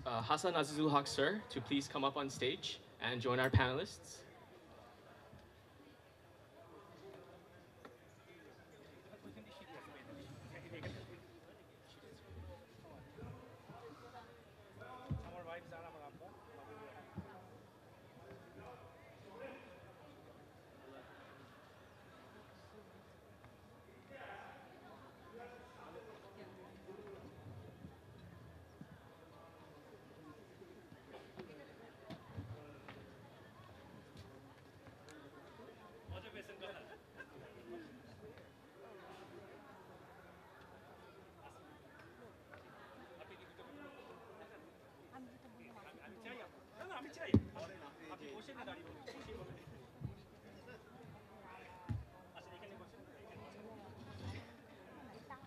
Hassan Azizul Haq, sir, to please come up on stage and join our panelists.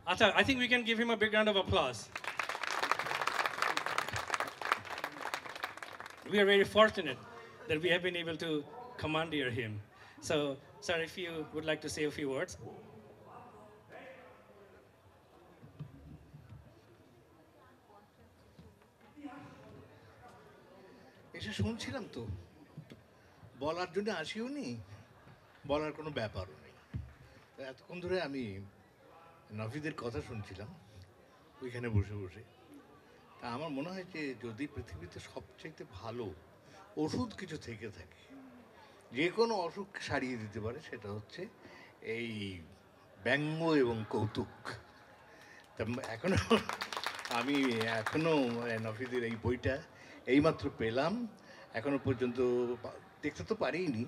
Acha, I think we can give him a big round of applause. We are very fortunate that we have been able to commandeer him. So, sir, if you would like to say a few words. এসে শুনছিলাম তো, বলার জন্য আসিও নি, বলার কোনো ব্যাপারও নেই। এতক্ষণ ধরে আমি নাভিদের কথা শুনছিলাম ওইখানে বসে বসে। তা আমার মনে হয় যে যদি পৃথিবীতে সবচাইতে ভালো ওষুধ কিছু থেকে থাকে, যে কোনো অসুখকে সারিয়ে দিতে পারে, সেটা হচ্ছে এই ব্যঙ্গ এবং কৌতুক। তা আমি এখনও নাভিদের এই বইটা এইমাত্র পেলাম, এখনো পর্যন্ত দেখতে তো পারিনি,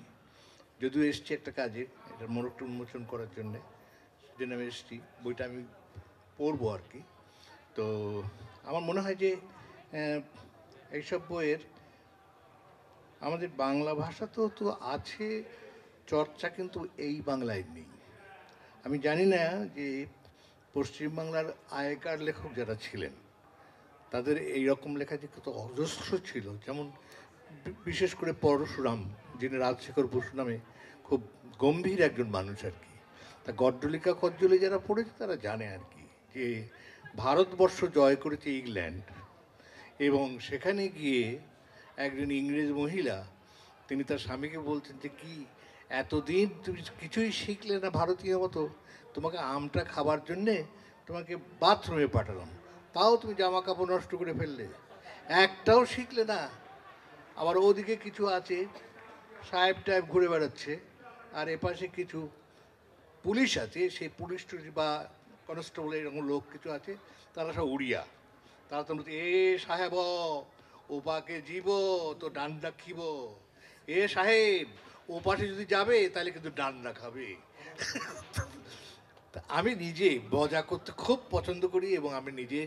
যদিও এসছি একটা কাজে, এটা মোড়কটা উন্মোচন করার জন্যে, সেজন্য আমি এসছি। বইটা আমি পড়বো আর কি। তো আমার মনে হয় যে এইসব বইয়ের আমাদের বাংলা ভাষা তো আছে, চর্চা কিন্তু এই বাংলায় নেই। আমি জানি না যে পশ্চিমবাংলার আগেকার লেখক যারা ছিলেন তাদের এই রকম লেখা যে কত অজস্র ছিল। যেমন বিশেষ করে পরশুরাম, যিনি রাজশেখর বসু নামে খুব গম্ভীর একজন মানুষ আর কি। তা গড্ডলিকা কজ্জলি যারা পড়েছে তারা জানে আর কি যে ভারতবর্ষ জয় করেছে ইংল্যান্ড, এবং সেখানে গিয়ে একজন ইংরেজ মহিলা, তিনি তার স্বামীকে বলছেন যে কি এতদিন তুমি কিছুই শিখলে না ভারতীয় মতো, তোমাকে আমটা খাবার জন্যে তোমাকে বাথরুমে পাঠালাম, তাও তুমি জামা কাপড় নষ্ট করে ফেললে, একটাও শিখলে না। আবার ওদিকে কিছু আছে সাহেব টাইপ ঘুরে বেড়াচ্ছে, আর এপাশে কিছু পুলিশ আছে, সেই পুলিশ বা কনস্টেবল এরকম লোক কিছু আছে, তারা সব উড়িয়া। তারা তো এ সাহেব ও পাকে জীব তো ডান্ডা খিব, এ সাহেব ও পাশে যদি যাবে তাহলে কিন্তু ডান্ডা খাবে। আমি নিজে মজা করতে খুব পছন্দ করি, এবং আমি নিজে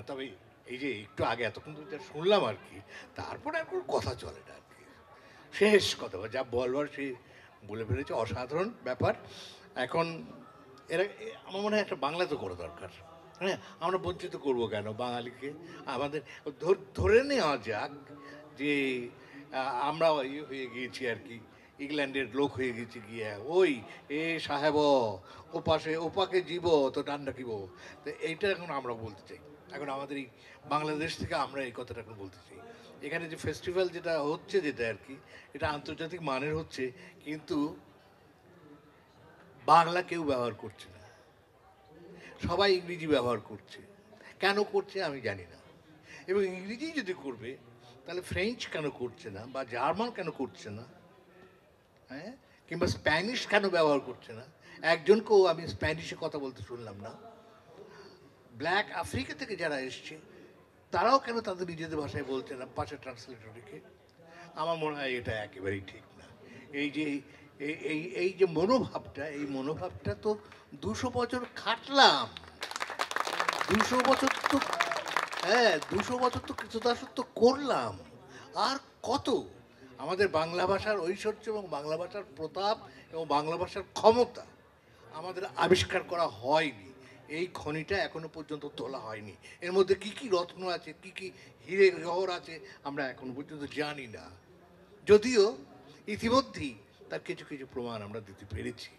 তবে এই যে একটু আগে এতক্ষণ যা শুনলাম আর কি, তারপরে আর কোনো কথা চলে না আর কি। শেষ কথা যা বলবার সে বলে ফেলেছে, অসাধারণ ব্যাপার। এখন এরা আমার মনে হয় একটা বাংলা তো করা দরকার। হ্যাঁ, আমরা বঞ্চিত করবো কেন বাঙালিকে? আমাদের ধরে নেওয়া যাক যে আমরা ইয়ে হয়ে গিয়েছি আর কি, ইংল্যান্ডের লোক হয়ে গেছি গিয়ে, ওই এ সাহেব ও পাশে ওপাকে জীব তো ডান্ডা কিব। তো এইটা এখন আমরা বলতে চাই, এখন আমাদের এই বাংলাদেশ থেকে আমরা এই কথাটা এখন বলতে চাই। এখানে যে ফেস্টিভ্যাল যেটা হচ্ছে, যেটা আর কি, এটা আন্তর্জাতিক মানের হচ্ছে, কিন্তু বাংলা কেউ ব্যবহার করছে না, সবাই ইংরেজি ব্যবহার করছে। কেন করছে আমি জানি না। এবং ইংরেজি যদি করবে তাহলে ফ্রেঞ্চ কেন করছে না, বা জার্মান কেন করছে না, হ্যাঁ, কিংবা স্প্যানিশ কেন ব্যবহার করছে না? একজনকেও আমি স্প্যানিশে কথা বলতে শুনলাম না। ব্ল্যাক আফ্রিকা থেকে যারা এসছে তারাও কেন তাদের নিজেদের ভাষায় বলছে না, পাশে ট্রান্সলেটর রেখে? আমার মনে হয় এটা একেবারেই ঠিক না। এই যে এই যে মনোভাবটা, এই মনোভাবটা তো 200 বছর খাটলাম, 200 বছর তো, হ্যাঁ 200 বছর তো কৃতদাসত্ব করলাম, আর কত? আমাদের বাংলা ভাষার ঐশ্বর্য এবং বাংলা ভাষার প্রতাপ এবং বাংলা ভাষার ক্ষমতা আমাদের আবিষ্কার করা হয়নি। এই খনিটা এখনো পর্যন্ত তোলা হয়নি। এর মধ্যে কি কি রত্ন আছে, কি কি হিরে জহর আছে, আমরা এখনো পর্যন্ত জানি না, যদিও ইতিমধ্যেই তার কিছু কিছু প্রমাণ আমরা দিতে পেরেছি।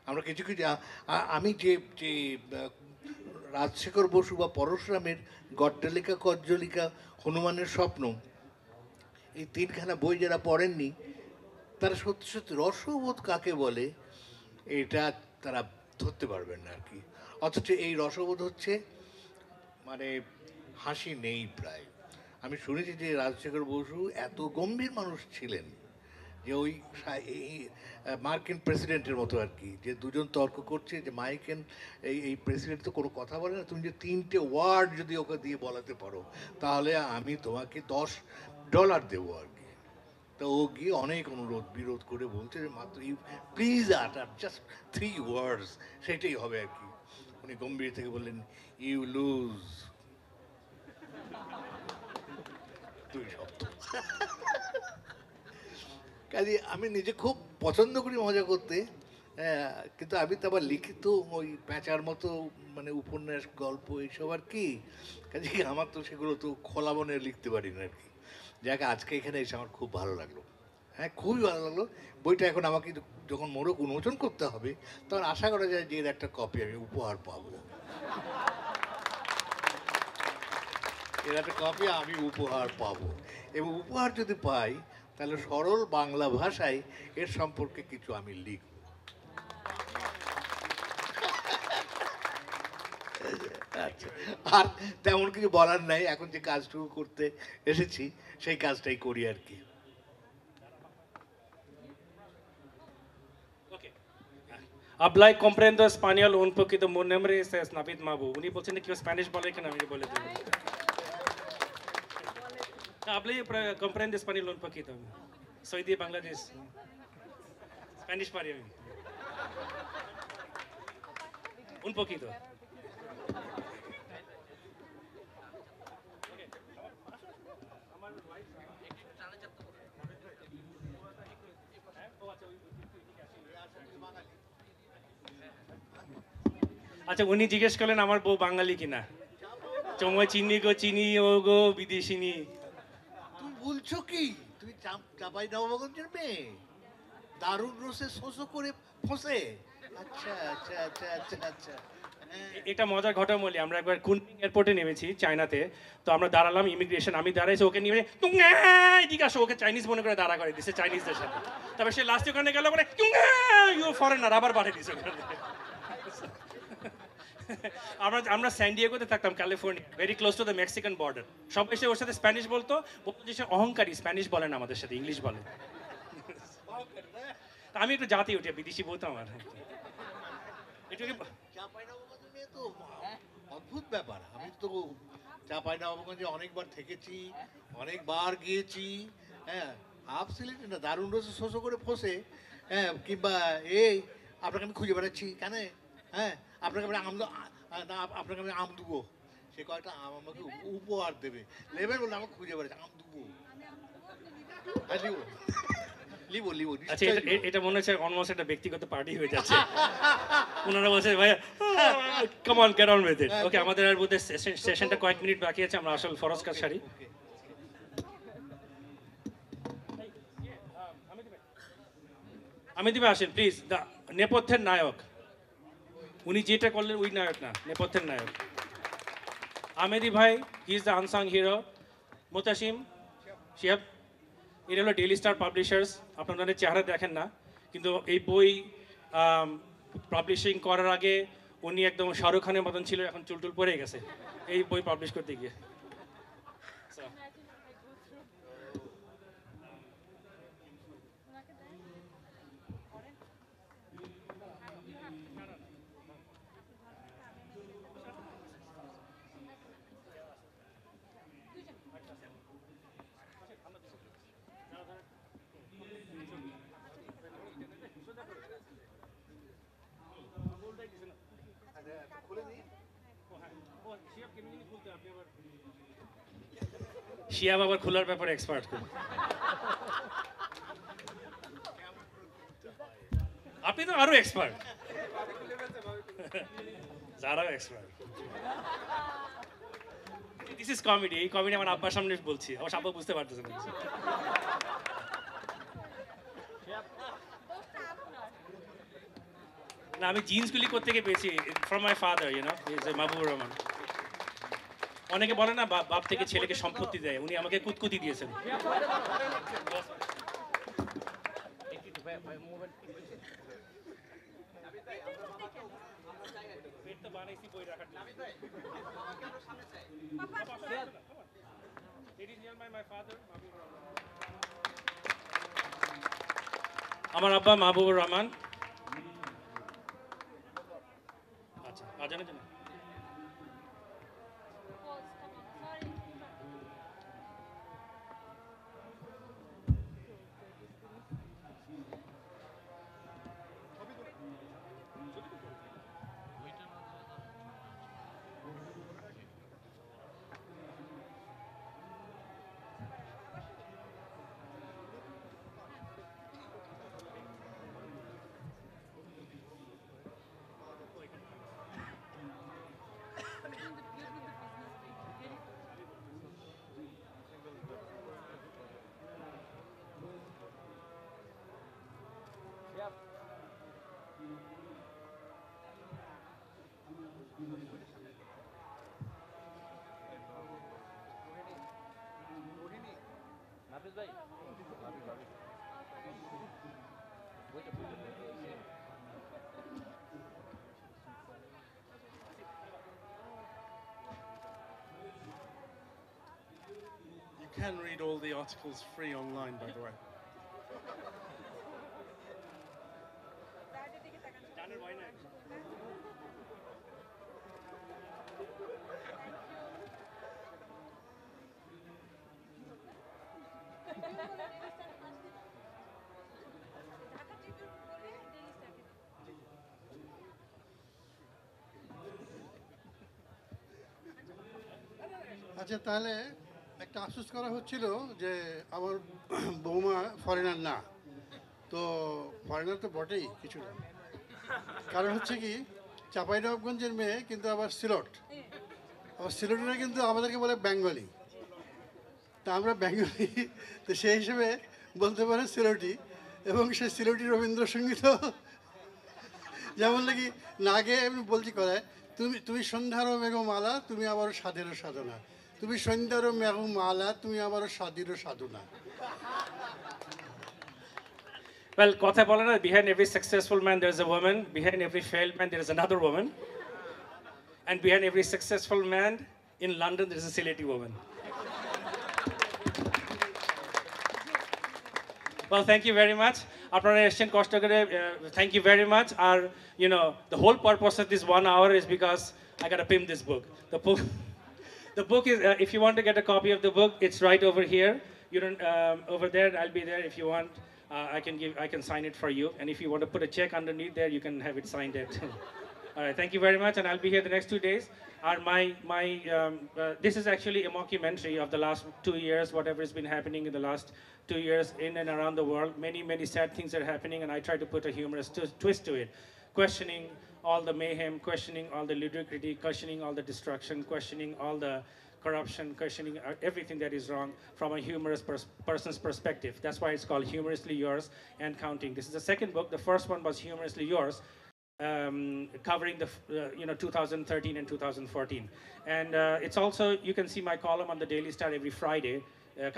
আমরা কিছু কিছু আমি যে যে রাজশেখর বসু বা পরশুরামের গড্ডলিকা কজ্জলিকা, হনুমানের স্বপ্ন, এই 3খানা বই যারা পড়েননি তারা সত্যি সত্যি রসবোধ কাকে বলে এটা তারা ধরতে পারবেন না আর কি। অথচ এই রসবোধ হচ্ছে মানে হাসি নেই প্রায়। আমি শুনেছি যে রাজশেখর বসু এত গম্ভীর মানুষ ছিলেন যে ওই মার্কিন প্রেসিডেন্টের মতো আর কি, যে দুজন তর্ক করছে যে মাইকেন এই প্রেসিডেন্ট তো কোনো কথা বলে না, তুমি যে 3টে ওয়ার্ড যদি ওকে দিয়ে বলাতে পারো তাহলে আমি তোমাকে $10 দেবো আর কি। তো ও গিয়ে অনেক অনুরোধ বিরোধ করে বলছে যে মাত্র ইউ প্লিজ জাস্ট 3 ওয়ার্ডস, সেটাই হবে আর কি। উনি গম্ভীর থেকে বললেন ইউ লুজ, 2 শব্দ। কাজে আমি নিজে খুব পছন্দ করি মজা করতে, হ্যাঁ, কিন্তু আমি তো আবার লিখিত ওই প্যাঁচার মতো মানে উপন্যাস গল্প এইসব আর কি, কাজে আমার তো সেগুলো তো খোলা মনে লিখতে পারি না আর কি। যাক, আজকে এখানে এসে আমার খুব ভালো লাগলো, হ্যাঁ খুবই ভালো লাগলো। বইটা এখন আমাকে যখন মোড়ক উন্মোচন করতে হবে তখন আশা করা যায় যে এর একটা কপি আমি উপহার পাবো, এর একটা কপি আমি উপহার পাবো। এবং উপহার যদি পাই তাহলে সরল বাংলা ভাষায় এর সম্পর্কে কিছু আমি লিখব। আচ্ছা, আর তেমন কিছু বলার নাই, এখন যে কাজটুকু করতে এসেছি সেই কাজটাই করি আর কি। Habla y comprendo español un poquito. Mi nombre es Naveed Mahbub. উনি বলছেন কি স্প্যানিশ বলে কিনা আমি বলে দেব। Habla y comprendo español un poquito. Soy de Bangladesh. Spanish পারি আমি। Un poquito. আচ্ছা, উনি জিজ্ঞেস করলেন আমার বউ বাঙালি কিনা। চময় চিনি গো চিনি ও গো বিদেশিনী। তুমি বলছো কি তুমি চাপাই নবাবগঞ্জের মেয়ে, দারুণ রসে শোষো করে ফসে? আচ্ছা আচ্ছা আচ্ছা আচ্ছা আচ্ছা, এটা মজার ঘটনা বলি, আমরা একবার কুনমিং এয়ারপোর্টে নেমেছি চায়নাতে, তো আমরা দাঁড়ালাম ইমিগ্রেশন, আমি দাঁড়াইছি, ওকে নিয়ে এদিকে আসো, ওকে চাইনিজ মনে করে দাঁড়া করে দিচ্ছে চাইনিজদের সাথে। তারপর সে লাস্টে ওখানে গেল বলে ইউ ফরেনার, আবার বাড়িয়ে দিচ্ছে ওখানে। আমরা স্যান ডিয়েগোতে থাকতাম, California, very close to the Mexican border. সব এসে ওর সাথে স্প্যানিশ বলতো, যে সে অহংকারী, স্প্যানিশ বলে না আমাদের সাথে, ইংলিশ বলে। আমি একটু জাতি উঠে বিদেশি বলতো আমার একটু। চাঁপাইনবাবগঞ্জের মেয়ে তো অদ্ভুত ব্যাপার। আমি তো চাঁপাইনবাবগঞ্জে অনেকবার থেকেছি, অনেকবার গিয়েছি, হ্যাঁ হাফ সিলেটে না দারুণ রসে শোষো করে ফসে, হ্যাঁ কিংবা এই আপনাকে আমি খুঁজে বেড়াচ্ছি কেন, হ্যাঁ আপনাকে আমি আপনাকে আমি আম দেবো, সে কয়েকটা আম আমাকে উপহার দেবে, নেবেন বলে আমাকে খুঁজে বেড়াচ্ছে, আম দেবো, হ্যাঁ লিবো লিবো লিবো। আচ্ছা, এটা মনে হচ্ছে অলমোস্ট একটা ব্যক্তিগত পার্টি হয়ে যাচ্ছে। ওনারা বলছে ভাইয়া come on get on with it. Okay, আমাদের আর বোধহয় সেশনটা কয়েক মিনিট বাকি আছে, আমরা আসল ফরজ কাজ সারি। আমি দিবে আসেন প্লিজ, নেপথ্যের নায়ক উনি, যেটা করলেন ওই নায়ক না, নেপথ্যের নায়ক আমেদি ভাই, he is the unsung hero. Motasim Shihab, এটা হলো ডেইলি স্টার পাবলিশার্স। আপনারা ওনাদের চেহারা দেখেন না, কিন্তু এই বই পাবলিশিং করার আগে উনি একদম শাহরুখ খানের মতন ছিল, এখন চুলটুল পড়ে গেছে এই বই পাবলিশ করতে গিয়ে। শিয়াব আবার খোলার ব্যাপারে এক্সপার্ট। আপনি তো আরো এক্সপার্ট, যারাও এক্সপার্ট। দিস ইজ কমেডি, এই কমেডি আমার আব্বার সামনে বলছি, আমার আব্বা বুঝতে পারতেছে না। না, আমি জিন্সগুলি কোত্থেকে পেয়েছি, from my father, you know, Mahbubur Rahman. অনেকে বলে না বাপ থেকে ছেলেকে সম্পত্তি দেয়, উনি আমাকে কুতকুতি দিয়েছেন। আমার আব্বা মাহবুবুর রহমান। আচ্ছা, আজানের জন্য You can read all the articles free online, by the way. আচ্ছা তাহলে একটা আফসোস করা হচ্ছিল যে আমার বৌমা ফরেনার না, তো ফরেনার তো বটেই কিছু না, কারণ হচ্ছে কি চাঁপাইনবাবগঞ্জের মেয়ে কিন্তু আবার সিলট, আবার সিলটেরা কিন্তু আমাদেরকে বলে বেঙ্গলি, তা আমরা বেঙ্গলি, তো সেই হিসেবে বলতে পারে সিলটি, এবং সে সিলটি রবীন্দ্রসঙ্গীতও যেমন নাকি না গেয়ে এমনি বলছি করে, তুমি সন্ধ্যারও মেঘমালা, তুমি আবারও স্বাধেরও সাধনা, তুমি সন্ধ্যারও মেঘমালা, তুমি আবারও স্বাধীরও সাধনা। Well, কথা বলে না, behind every successful man there is a woman, behind every failed man there is another woman, and behind every successful man in London there is a Sylheti woman. Well, thank you very much. আপনারা এসেছেন কষ্ট করে, thank you very much. Our, you know, the whole purpose of this 1 hour is because I got to pimp this book. The book is, if you want to get a copy of the book, it's right over here. You don't, over there, I'll be there if you want. I can sign it for you. And if you want to put a check underneath there, you can have it signed at. All right, thank you very much, and I'll be here the next 2 days. This is actually a mockumentary of the last 2 years, whatever has been happening in the last 2 years in and around the world. Many sad things are happening, and I try to put a humorous twist to it, questioning all the mayhem, questioning all the ludicrity, questioning all the destruction, questioning all the corruption, questioning everything that is wrong from a humorous person's perspective. That's why it's called Humorously Yours and Counting. This is the second book. The first one was Humorously Yours, covering the 2013 and 2014. And it's also, you can see my column on the Daily Star every Friday.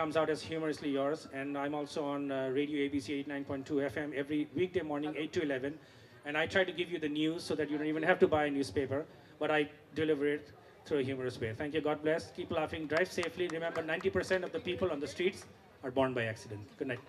Comes out as Humorously Yours, and I'm also on Radio ABC 89.2 FM every weekday morning 8 to 11. And I try to give you the news so that you don't even have to buy a newspaper, but I deliver it through a humorous way. Thank you, God bless, keep laughing, drive safely. Remember, 90% of the people on the streets are born by accident. Good night.